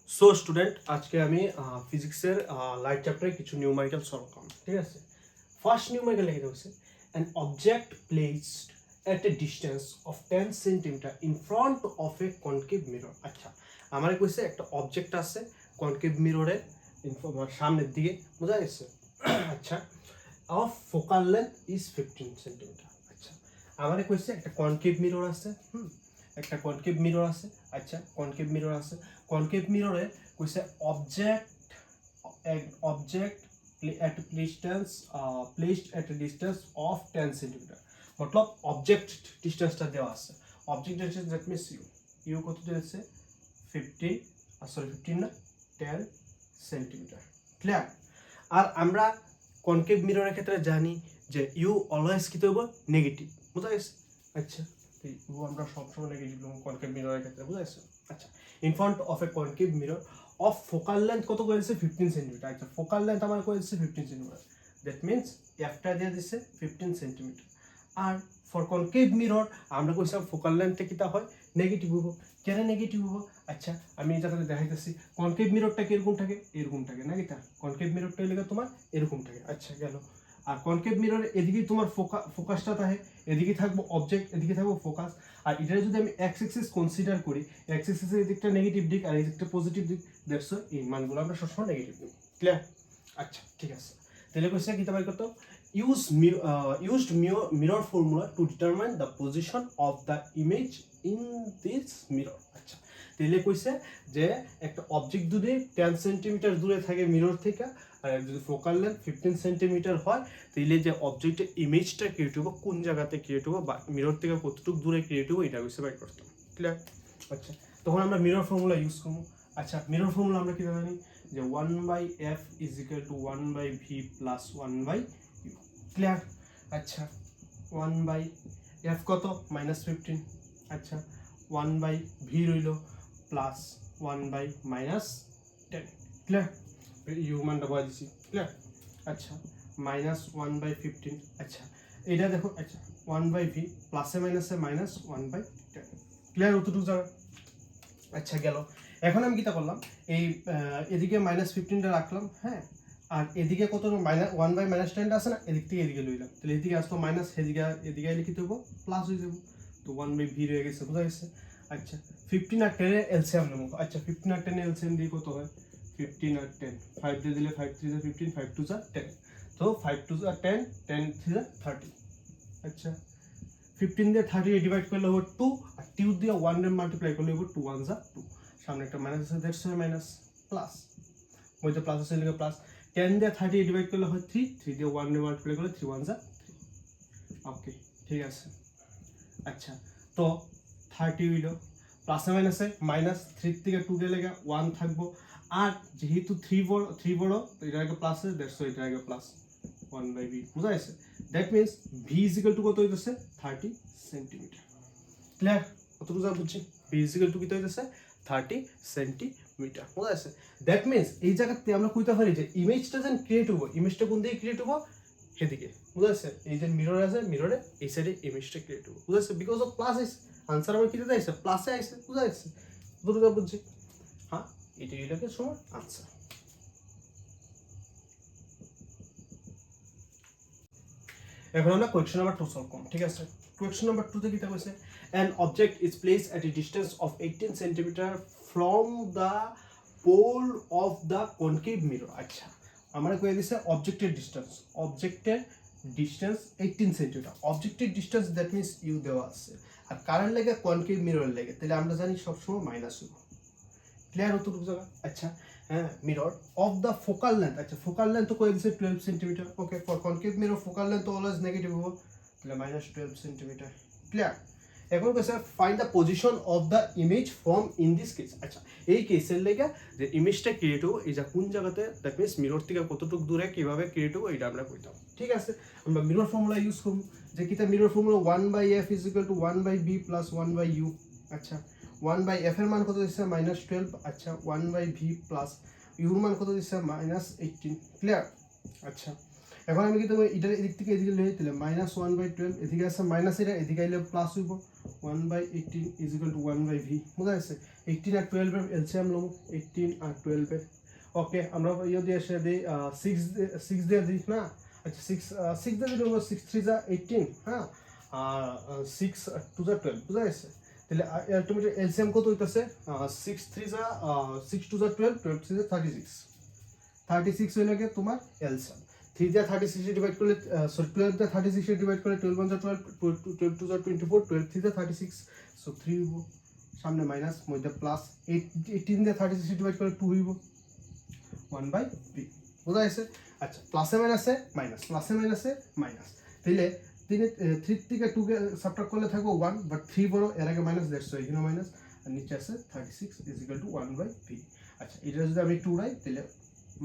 So student, আজকে আমি ফিজিক্সের লাইট চ্যাপ্টারে কিছু নিউমারিক্যাল সলভ করব। ঠিক আছে, ফার্স্ট নিউমারিক্যাল লিখে দেওয়া an object placed at a distance of 10 centimeter in front of a concave mirror। আচ্ছা, আমার কইছে একটা অবজেক্ট আছে কনকেভ মিররের সামনের দিকে, বোঝা গেছে? আচ্ছা, of focal length is 15 centimetre. আচ্ছা, আমারে কইছে একটা কনকেভ মিরর আছে, একটা কনকেভ মিরর আছে। আচ্ছা, কনকেভ মিরর আছে, কনকেভ মিররে কইছে object at a distance placed at a distance of 10 centimeter। मतलब অবজেক্ট ডিসটেন্সটা দেওয়া আছে, object distance that means u কত দিয়েছে 15 না 10 সেন্টিমিটার। ক্লিয়ার? আর আমরা কনকেভ মিররের ক্ষেত্রে জানি যে ইউ অলওয়েজ কি দেবো নেগেটিভ, বুঝা গেছে? আচ্ছা, ইউ আমরা সবসময় নেগেটিভ দেবো কনকেভ মিররের ক্ষেত্রে, বুঝা গেছে? আচ্ছা, in front of A concave mirror of focal length কত করেছে 15 সেন্টিমিটার। আচ্ছা, ফোকাল লেন্থ আমার করেছে 15 সেন্টিমিটার, দ্যাট মিন্স এফটা দিয়ে দিচ্ছে 15 সেন্টিমিটার। আর ফর কনকেভ মিরর আমরা কইছিলাম ফোকাল লেন্থটা কিটা হয় নেগেটিভ হবো। কেন নেগেটিভ হবো? আচ্ছা, আমি এই জায়গাতে দেখাইতেছি কনকেভ মিররটা কিরকম থাকে, এরকম থাকে না কিটা? কনকেভ মিররটা লেগে তোমার এরকম থাকে। আচ্ছা, গেল। আর কনকেভ মিরর এদিকেই তোমার ফোকাসটা থাকে, এদিকে থাকবো অবজেক্ট, এদিকে থাকবো ফোকাস। আর এটা যদি আমি এক্স এক্সিস কনসিডার করি, এক্স এক্সিসের এদিকটা নেগেটিভ দিক আর এই দিকটা পজিটিভ দিক, দ্যাটস এই মানগুলো আমরা সবসময় নেগেটিভ দিই। ক্লিয়ার? আচ্ছা, ঠিক আছে। তাহলে কোশ্চেন কি তোমার কত used mirror formula to determine the position of the image in this mirror। আচ্ছা, তাহলে কইছে যে একটা অবজেক্ট যদি 10 সেন্টিমিটার দূরে থাকে মিরর থেকে, আর যদি ফোকাল লেন্থ 15 সেন্টিমিটার হয়, তাহলে যে অবজেক্টের ইমেজটা ক্রিয়েট হবে কোন জায়গাতে ক্রিয়েট হবে বা মিরর থেকে কতটুকু দূরে ক্রিয়েট হবে, এটা কইছে বাইর করতে। ক্লিয়ার? আচ্ছা, তখন আমরা মিরর ফর্মুলা ইউজ করবো। আচ্ছা, মিরর ফর্মুলা আমরা কি জানি যে 1/f is equal to 1/v plus 1/u। Clear? আচ্ছা, 1/f কত -15। আচ্ছা, 1/v রইল প্লাস 1/-10। ক্লিয়ার? ইউ মানটা বলে দিছি। ক্লিয়ার? আচ্ছা, -1/15। আচ্ছা, এটা দেখো। আচ্ছা, 1/v প্লাসে মাইনাসে -1/10। ক্লিয়ার? অতটুকু যাবে। আচ্ছা, গেল। এখন আমি কিটা করলাম, এই এদিকে -15টা রাখলাম, হ্যাঁ, আর এদিকে কত 1/-10টা আছে না, এদিক থেকে এদিকে লইলাম, তাহলে এদিকে আসলো মাইনাস, এদিকে লিখিতে হবো প্লাস হয়ে যাবো, তো 1/v রয়ে গেছে, বোঝা গেছে? আচ্ছা, 15 আর 10 এর এলসিএম নেবো। আচ্ছা, 15 আর 10 এর এলসিএম দিয়ে কত হয়? 15 আর 10, 5 দিয়ে দিলে 5 3 যা 15, 5 2 যা 10, তো 5 2 যা 10, 10 3 যা 30। আচ্ছা, 15 দিয়ে 30 ডিভাইড করলে হবে 2, আর 2 দিয়ে 1 এর মাল্টিপ্লাই করলে হবে 2 1 যা 2, সামনে একটা মাইনাস আছে, দ্যাটস মাইনাস প্লাস, মধ্যে প্লাস আছে লিখে প্লাস। 10 দিয়ে 30 ডিভাইড করলে হয় 3, 3 দিয়ে 1 এর মাল্টিপ্লাই করলে 3 1 যা 3। ওকে, ঠিক আছে। আচ্ছা, তো 30 হইল, প্লাসে মাইনাসে মাইনাস, 3 থেকে 2 গেলে 1 থাকবো, আর যেহেতু 3 বড়, তো এটা আগে প্লাস আছে, দ্যাটস এটা আগে প্লাস 1/v, বুঝা গেছে? That means v is equal to কত হইতেছে 30 সেন্টিমিটার। ক্লিয়ার? কতটুকু যা বুঝছি? v ইজ ইকুয়াল টু কত হইতেছে 30 সেন্টিমিটার, বুঝা গেছে? দ্যাট মিন্স এই জায়গাতে আমরা কইতে পারি যে ইমেজটা যেন ক্রিয়েট হবো, ইমেজটা কোন দিকে ক্রিয়েট হবো, সেদিকে, বুঝা গেছে? এই যে মিরর আছে, মিররে এই সাইডে ইমেজটা ক্রিয়েট হবো, বুঝা গেছে? বিকজ অফ প্লাস আইছে, আনসার আমার কিতে আইছে প্লাসে আইছে, বুঝা গেছে? কতটুকু যা বুঝছি? হ্যাঁ, এটাকে সময় আনসার। এখন আমরা কোয়েশ্চন নাম্বার 2 সলভ করব। ঠিক আছে, কোয়েশ্চন নাম্বার 2 তে কি কইছে, an object is placed at a distance of 18 centimeter from the pole of the concave mirror। আচ্ছা, আমরা কই দিছে অবজেক্টের ডিসটেন্স, 18 সেন্টিমিটার। অবজেক্টের ডিসটেন্স দ্যাট মিন্স ইউ দেওয়া আছে, আর কারেন্ট লাগে কনকেভ মিরর লাগে, তাহলে আমরা জানি সবসময় মাইনাস হবে। ক্লিয়ার? অতটুকু জায়গা। আচ্ছা, হ্যাঁ, mirror of the focal length. আচ্ছা, ফোকাল লেন্থ তো কই দিছে 12 centimetre. Okay, for concave mirror focal length always negative হবে, তাহলে -12 সেন্টিমিটার। ক্লিয়ার? এখন কইছে find the position of the image from in this case. আচ্ছা, এই কেসের লেগে যে ইমেজটা ক্রিয়েট হবে, এই যে কোন জায়গাতে, দ্যাট মিন্স মিরর থেকে কতটুকু দূরে কিভাবে ক্রিয়েট হবে, এটা আমরা কইতাম। ঠিক আছে, আমরা মিরর ফর্মুলা ইউজ করব, যে কিটা mirror formula 1/f = 1/b + 1/u। আচ্ছা, 1/f এর মান কত দিচ্ছে -12। আচ্ছা, 1/v প্লাস u এর মান কত দিচ্ছে -18। ক্লিয়ার? আচ্ছা, এখন আমি কি দেবো, এটার এদিক থেকে এদিকে লই, তাহলে -1/12, এদিকে আছে মাইনাস, এটা এদিকে আইলে প্লাস হইব, 1/18 is equal to 1/v বুঝা গেছে 18 আর 12 এর এলসিএম লব 18 আর 12 এর ওকে আমরা ইয়ে দিয়ে এসে দেই 6 দিয়ে দিই না আচ্ছা 6 দিয়ে দিলে 6 3 যা 18 হ্যাঁ আর 6 2 যা 12 বুঝা গেছে তাহলে আলটিমেটলি এলসিএম কত হইতাছে 6 3 যা 6 2 যা 12 12 3 যা 36 হইলে কি তোমার এলসিএম 3 দিয়ে 36 ডিভাইড করলে সরি 12 দিয়ে 36 ডিভাইড করলে 12 1 যা 12 12 2 যা 24 12 3 যা 36 সো 3 হইব সামনে মাইনাস মধ্যে প্লাস 18 দিয়ে 36 ডিভাইড করলে 2 হইব 1/v বুঝা গেছে আচ্ছা প্লাসে মাইনাসে মাইনাস প্লাসে মাইনাসে মাইনাস তাহলে 3 থেকে 2 কে সাবট্রাক্ট করলে থাকবে 1 বাট 3 বড় এর আগে মাইনাস দ্যাটস ওয়াই এখানে মাইনাস আর নিচে আছে 36 ইজ ইকুয়াল টু 1/v আচ্ছা এটা যদি আমি 2 রাই তাহলে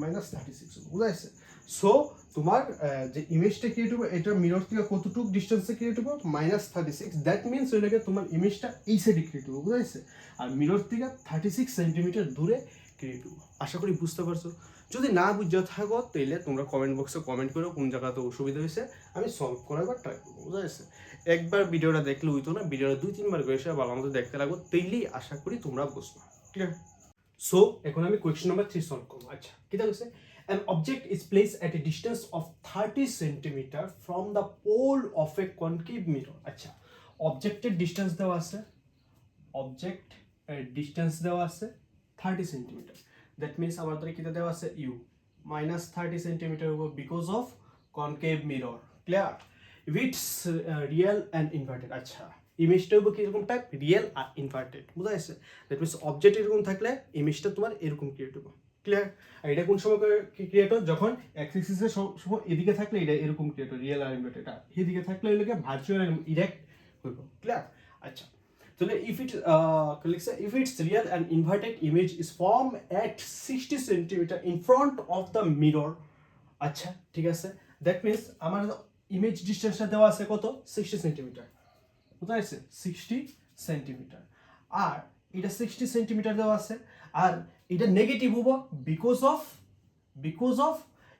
মাইনাস 36 বুঝা গেছে সো তোমার যে ইমেজটা ক্রিয়েট হবে এটা মিরর থেকে কতটুকু ডিসটেন্সে ক্রিয়েট হবে মাইনাস 36 দ্যাট মিনস ওই লাগে তোমার ইমেজটা এই সাইডে ক্রিয়েট হবে বুঝা গেছে আর মিরর থেকে 36 সেন্টিমিটার দূরে ক্রিয়েট হবে আশা করি বুঝতে পারছো যদি না বুঝতে থাকো তাহলে তোমরা কমেন্ট বক্সে কমেন্ট করো কোন জায়গাতে অসুবিধা হয়েছে আমি সলভ করাবার ট্রাই করবো বুঝা গেছে একবার ভিডিওটা দেখলে হইতো না ভিডিওটা 2-3 বার করে এসে ভালো মতো দেখতে লাগবো তাইলেই আশা করি তোমরা বুঝবা ঠিক আছে সো এখন আমি কোয়েশ্চন নাম্বার 3 সলভ করব আচ্ছা কি দেখছে an object is placed at a distance of 30 cm from the pole of a concave mirror আচ্ছা অবজেক্টের ডিসটেন্স দেওয়া আছে অবজেক্ট ডিসটেন্স দেওয়া আছে 30 cm that means আমাদের কি দেওয়া আছে u minus 30 cm because of concave mirror clear if it's real and inverted আচ্ছা ইমেজটা হবে কি এরকম টাইপ রিয়েল আর ইনভার্টেড বুঝা গেছে দ্যাট মিন্স অবজেক্ট এরকম থাকলে ইমেজটা তোমার এরকম ক্রিয়েট হবে ক্লিয়ার আর এটা কোন সময় ক্রিয়েট হয় যখন এক্স অ্যাক্সিসের সময় এদিকে থাকলে এটা এরকম ক্রিয়েট হয় রিয়েল আর ইনভার্টেড আর এদিকে থাকলে এটাকে ভার্চুয়াল আর ইরেক্ট হইব ক্লিয়ার আচ্ছা তাহলে if it's real and inverted image is formed at 60 cm in front of the mirror আচ্ছা ঠিক আছে দ্যাট মিন্স আমার ইমেজ ডিসটেন্সটা দেওয়া আছে কত 60 সেন্টিমিটার বুঝা গেছে 60 সেন্টিমিটার আর এটা 60 সেন্টিমিটার দেওয়া আছে আর এটা নেগেটিভ হবো বিকজ অফ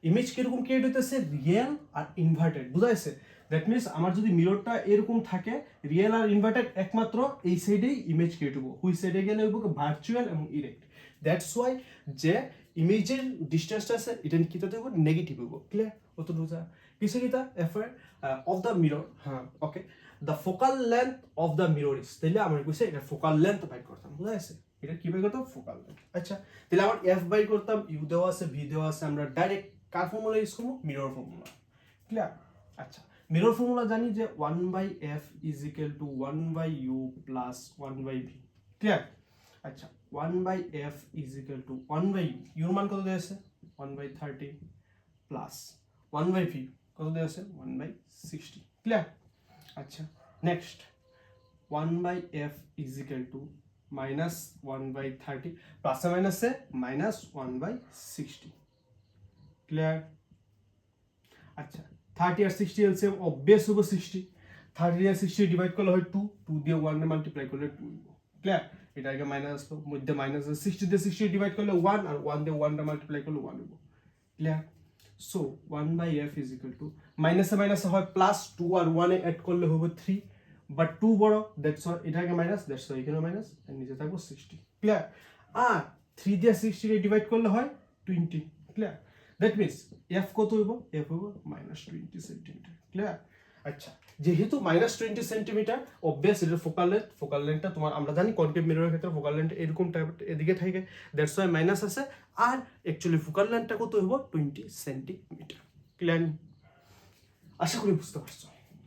ইমেজ কিরকম ক্রিয়েট হইতেছে রিয়েল আর ইনভার্টেড বুঝা গেছে দ্যাট মিনস আমার যদি মিররটা এরকম থাকে রিয়েল আর ইনভার্টেড একমাত্র এই সাইডেই ইমেজ ক্রিয়েট হবো হুই সাইডে গেলে হইব ভার্চুয়াল এবং ইরেক্ট দ্যাটস ওয়াই যে ইমেজের ডিসটেন্সটা আছে এটা কি তো দেবো নেগেটিভ হইব ক্লিয়ার অত বুঝা কিছু কিতা এফার অফ দ্য মিরর হ্যাঁ okay the focal length of the mirror is তাহলে আমার কইছে এটা ফোকাল লেন্থ বাই করতাম বুঝা গেছে এটা কি বাই করতাম ফোকাল লেন্থ আচ্ছা তাহলে আমার এফ বাই করতাম ইউ দেওয়া আছে ভি দেওয়া আছে আমরা ডাইরেক্ট কার ফর্মুলা ইউজ করব মিরর ফর্মুলা ক্লিয়ার আচ্ছা মিরর ফর্মুলা জানি যে 1/f is equal to 1/u plus 1/v clear আচ্ছা 1/f is equal to 1/u your মান কত দেয়া আছে 1/30 plus 1/v কত দেয়া আছে 1/60 ক্লিয়ার আচ্ছা next 1/f is equal to minus 1/30 plus or minus से minus 1/60 क्लियर अच्छा 30 और 60 एलसीएम ऑब्वियस होगा 60 30 और 60 डिवाइड कर लो है 2 दिया 1 ने मल्टीप्लाई कर लो 2 क्लियर এটা আগে মাইনাস তো মধ্যে মাইনাস 60 দিয়ে 60 ডিভাইড করলে 1 আর 1 দিয়ে 1 টা মাল্টিপ্লাই করলে 1 হবে clear so 1/f is equal to মাইনাসে মাইনাসে হয় প্লাস 2 আর 1 এ অ্যাড করলে হবে 3 বাট 2 বড় দ্যাটস ওয়াই এটা আগে মাইনাস দ্যাটস ওয়াই এখানে মাইনাস আর নিচে থাকবে 60 ক্লিয়ার আর 3 দিয়ে 60 এ ডিভাইড করলে হয় 20 ক্লিয়ার দ্যাট মিন্স f কত হইব f হইব -20 সেন্টিমিটার ক্লিয়ার আচ্ছা যেহেতু -20 সেন্টিমিটার অবভিয়াস এর ফোকাল লেন্থটা তোমার আমরা জানি কনকেভ মিররের ক্ষেত্রে ফোকাল লেন্থ এরকম টাইপ এদিকে থাকে দ্যাটস ওয়াই মাইনাস আছে আর অ্যাকচুয়ালি ফোকাল লেন্থটা কত হইব 20 সেন্টিমিটার ক্লিয়ার আশা করি বুঝতে পারছো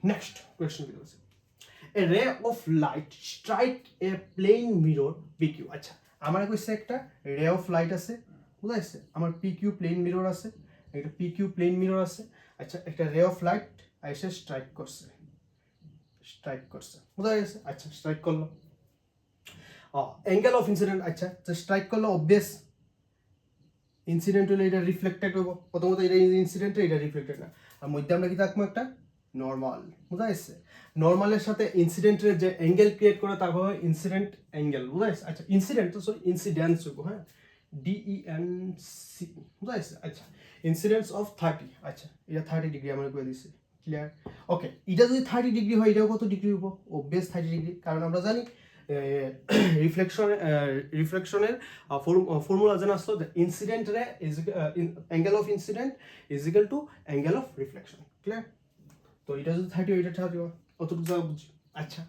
নেক্সট কোশ্চেন কি আছে a ray of light strike a plane mirror pq আচ্ছা আমার কইছে একটা রে অফ লাইট আছে বুঝা গেছে আমার pq প্লেন মিরর আছে একটা pq প্লেন মিরর আছে আচ্ছা একটা রে অফ লাইট আইসা স্ট্রাইক করছে বুঝা গেছে আচ্ছা স্ট্রাইক করলো অ্যাঙ্গেল অফ ইনসিডেন্ট আচ্ছা তো স্ট্রাইক করলো অবভিয়াস ইনসিডেন্ট হলে এটা রিফ্লেক্টেড হবে প্রথমত এটা ইনসিডেন্ট এটা রিফ্লেক্টেড না আর মধ্যে আমরা কি থাকবো একটা নরমাল বুঝা গেছে নরমালের সাথে ইনসিডেন্টের যে অ্যাঙ্গেল ক্রিয়েট করে তারপর ইনসিডেন্ট অ্যাঙ্গেল বুঝা গেছে আচ্ছা ইনসিডেন্ট তো সরি ইনসিডেন্স হইব হ্যাঁ DENC বুঝা গেছে আচ্ছা ইনসিডেন্স অফ 30 আচ্ছা এটা 30 ডিগ্রি আমরা করে দিছি ক্লিয়ার ওকে এটা যদি 30 ডিগ্রি হয় এটাও কত ডিগ্রি হবো অবভিয়াস 30 ডিগ্রি কারণ আমরা জানি রিফ্লেকশনের ফর্মুলা জানা আসতো যে ইনসিডেন্ট রে is angle of incident is equal to angle of reflection clear তো এটা যদি 30 হয় এটা 30 হয় অতটুকু যা বুঝি আচ্ছা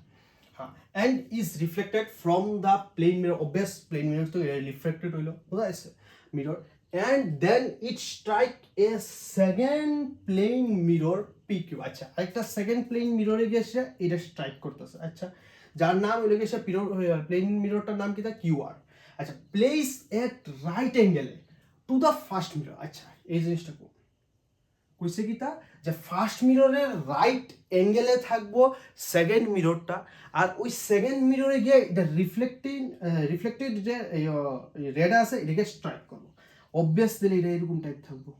হ্যাঁ and is reflected from the plane mirror obvious plane mirror তো রিফ্লেক্টেড হইলো বোঝা যাচ্ছে mirror and then it strike a second plane mirror PQ আচ্ছা একটা সেকেন্ড প্লেন মিররে গেছে এটা স্ট্রাইক করতেছে আচ্ছা যার নাম হলো গেছে প্লেন মিররটার নাম কি তা QR আচ্ছা প্লেস এট রাইট অ্যাঙ্গেলে টু দ্য ফার্স্ট মিরর আচ্ছা এই জিনিসটা কইছে কি তা যে ফার্স্ট মিররের রাইট অ্যাঙ্গেলে থাকবো সেকেন্ড মিররটা আর ওই সেকেন্ড মিররে গিয়ে এটা রিফ্লেক্টেড যে রেড আছে এটাকে স্ট্রাইক করবো অবভিয়াসলি এটা এরকম টাইপ থাকবো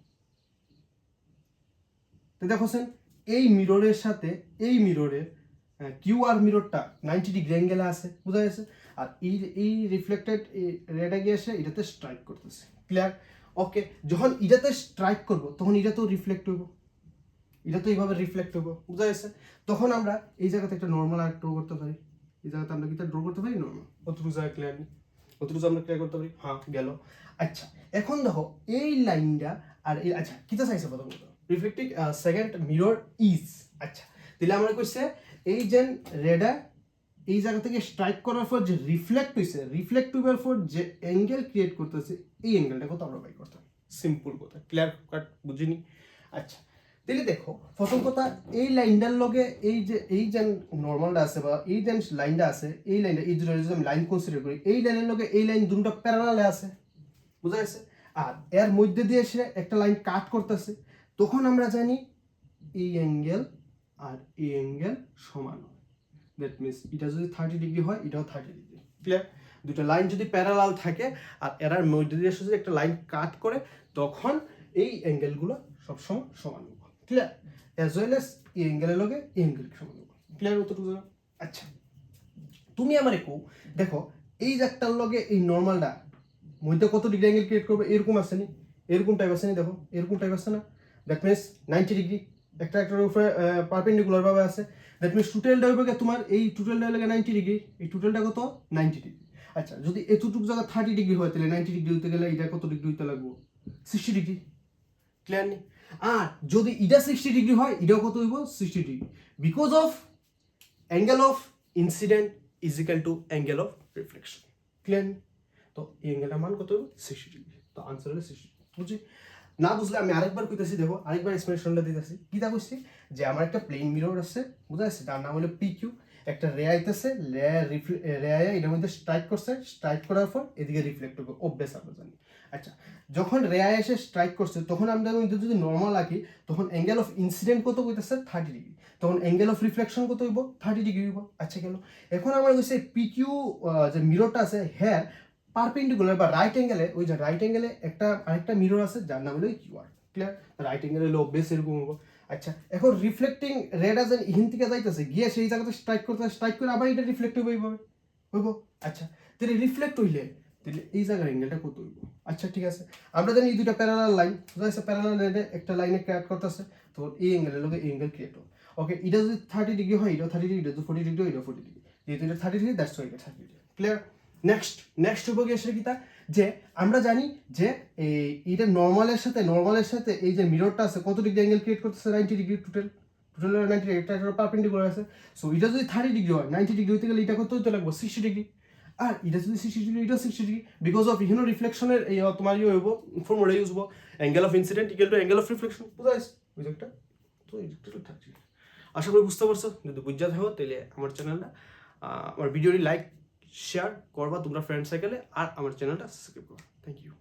তো দেখোছেন এই মিররের সাথে এই মিররের কিউআর মিররটা 90 ডিগ্রি অ্যাঙ্গেলে আছে বুঝা গেছে আর এই রিফ্লেক্টেড রেডে গিয়ে এসে এটাতে স্ট্রাইক করতেছে ক্লিয়ার ওকে যখন এটাতে স্ট্রাইক করব তখন এটা তো রিফ্লেক্ট হইব এটা তো এইভাবে রিফ্লেক্ট হইব বুঝা গেছে তখন আমরা এই জায়গাতে একটা নর্মাল আর্ট ড্র করতে পারি এই জায়গাতে আমরা কি ড্র করতে পারি নর্মাল অতটুকু জায়গা ক্লিয়ার নেই অতটুকু আমরা ক্লিয়ার করতে পারি হ্যাঁ গেল আচ্ছা এখন দেখো এই লাইনটা আর এই আচ্ছা কিটা চাইছে প্রথমত রিফ্লেক্টিং সেকেন্ড মিরর ইজ আচ্ছা তাহলে আমরা কইছে এই যে রেডা এই জায়গা থেকে স্ট্রাইক করার পর যে রিফ্লেক্ট হইছে রিফ্লেক্ট হইবার পর যে অ্যাঙ্গেল ক্রিয়েট করতেছে এই অ্যাঙ্গেলটা কত আমরা বাই করতাম সিম্পল কথা ক্লিয়ার কাট বুঝিনি আচ্ছা তাহলে দেখো প্রথম কথা এই লাইনটার লগে এই যে নর্মালটা আছে বা এই যে লাইনটা আছে এই লাইনটা এই যদি আমি লাইন কনসিডার করি এই লাইনের লগে এই লাইন দুটো প্যারালালে আছে বুঝা গেছে আর এর মধ্যে দিয়ে এসে একটা লাইন কাট করতেছে তখন আমরা জানি এই অ্যাঙ্গেল আর এই অ্যাঙ্গেল সমান হয় দ্যাট মিনস এটা যদি 30 ডিগ্রি হয় এটাও 30 ডিগ্রি ক্লিয়ার দুটো লাইন যদি প্যারালাল থাকে আর এরার মধ্যে দিয়ে যদি একটা লাইন কাট করে তখন এই অ্যাঙ্গেলগুলো সবসময় সমান হবে ক্লিয়ার অ্যাজ ওয়েল এস এই অ্যাঙ্গেলের লগে এই অ্যাঙ্গেল সমান হবে ক্লিয়ার অতটুকু আচ্ছা তুমি আমারে কও দেখো এই জায়গাটার লগে এই নর্মালটা মধ্যে কত ডিগ্রি অ্যাঙ্গেল ক্রিয়েট করবে এরকম আছে নি এরকম টাইপ আছে নি দেখো এরকম টাইপ আছে না দ্যাট মিনস 90 ডিগ্রি একটা একটার উপরে পারপেন্ডিকুলার ভাবে আছে দ্যাট মিনস টোটালটা হবে তোমার এই টোটালটা লাগে 90 ডিগ্রি এই টোটালটা কত 90 ডিগ্রি আচ্ছা যদি এতটুকু জায়গা 30 ডিগ্রি হয় তাহলে 90 ডিগ্রি হতে গেলে এটা কত ডিগ্রি হতে লাগবে 60 ডিগ্রি ক্লিয়ার নি আর যদি এটা 60 ডিগ্রি হয় এটাও কত হইব 60 degree because of angle of incident is equal to angle of reflection clear নি তো এই অ্যাঙ্গেলটার মান কত হবে 60 ডিগ্রি তো আনসার হলো 60 বুঝছি না বুঝলে আমি আরেকবার কইতেছি দেখো আরেকবার এক্সপ্লেনেশনটা দিতেছি কিটা কইছি যে আমার একটা প্লেন মিরর আছে বুঝা যাচ্ছে তার নাম হলো PQ একটা রে আইতেছে রে আয়া এটার মধ্যে স্ট্রাইক করছে স্ট্রাইক করার পর এদিকে রিফ্লেক্ট হবে অবভিয়াস আমরা জানি আচ্ছা যখন রে আয়া এসে স্ট্রাইক করছে তখন আমরা যদি নর্মাল রাখি তখন অ্যাঙ্গেল অফ ইনসিডেন্ট কত কইতেছে 30 ডিগ্রি তখন অ্যাঙ্গেল অফ রিফ্লেকশন কত হইব 30 ডিগ্রি হইব আচ্ছা গেল এখন আমরা কইছে PQ যে মিররটা আছে হ্যাঁ পারপেন্ডিকুলার বা রাইট অ্যাঙ্গেলে ওই যে রাইট অ্যাঙ্গেলে আরেকটা মিরর আছে যার নাম হলো কিউআর ক্লিয়ার রাইট অ্যাঙ্গেলে হলো অবভিয়াস এরকম হবে আচ্ছা এখন রিফ্লেক্টিং রেড আজ ইহিন থেকে যাইতেছে গিয়ে সেই জায়গাতে স্ট্রাইক করে আবার এটা রিফ্লেক্ট হইব আচ্ছা তাহলে রিফ্লেক্ট হইলে তাহলে এই জায়গার অ্যাঙ্গেলটা কত হইব আচ্ছা ঠিক আছে আমরা জানি এই দুইটা প্যারালাল লাইন বুঝাইছে প্যারালাল লাইনে একটা লাইনে ক্রিয়েট করতেছে তো এই অ্যাঙ্গেলের লগে এই অ্যাঙ্গেল ক্রিয়েট হবে ওকে এটা যদি 30 ডিগ্রি হয় এটা 30 ডিগ্রি এটা 40 ডিগ্রি এটা 40 ডিগ্রি যেহেতু এটা 30 ডিগ্রি দ্যাটস ওয়াই এটা 30 ডিগ্রি ক্লিয়ার নেক্সট হবে গিয়ে সেটা কি তা যে আমরা জানি যে এইটা নর্মালের সাথে এই যে মিররটা আছে কত ডিগ্রি অ্যাঙ্গেল ক্রিয়েট করতেছে 90 ডিগ্রি টোটাল 90 ডিগ্রি এটা পারপেন্ডিকুলার আছে সো এটা যদি 30 ডিগ্রি হয় 90 ডিগ্রি হতে গেলে এটা কত হতে লাগবে 60 ডিগ্রি আর এটা যদি 60 ডিগ্রি এটা 60 ডিগ্রি বিকজ অফ ইহিনো রিফ্লেকশনের এই তোমার হইব ফর্মুলা ইউজ হবো angle of incidence equal to angle of reflection বুঝাইছ ওই জায়গাটা তো এই জায়গাটা 30 ডিগ্রি আশা করি বুঝতে পারছো যদি বুঝা থাকো তাহলে আমার চ্যানেলটা আমার ভিডিওটি লাইক শেয়ার করবা তোমরা ফ্রেন্ড সার্কেলে আর আমার চ্যানেলটা সাবস্ক্রাইব করো থ্যাংক ইউ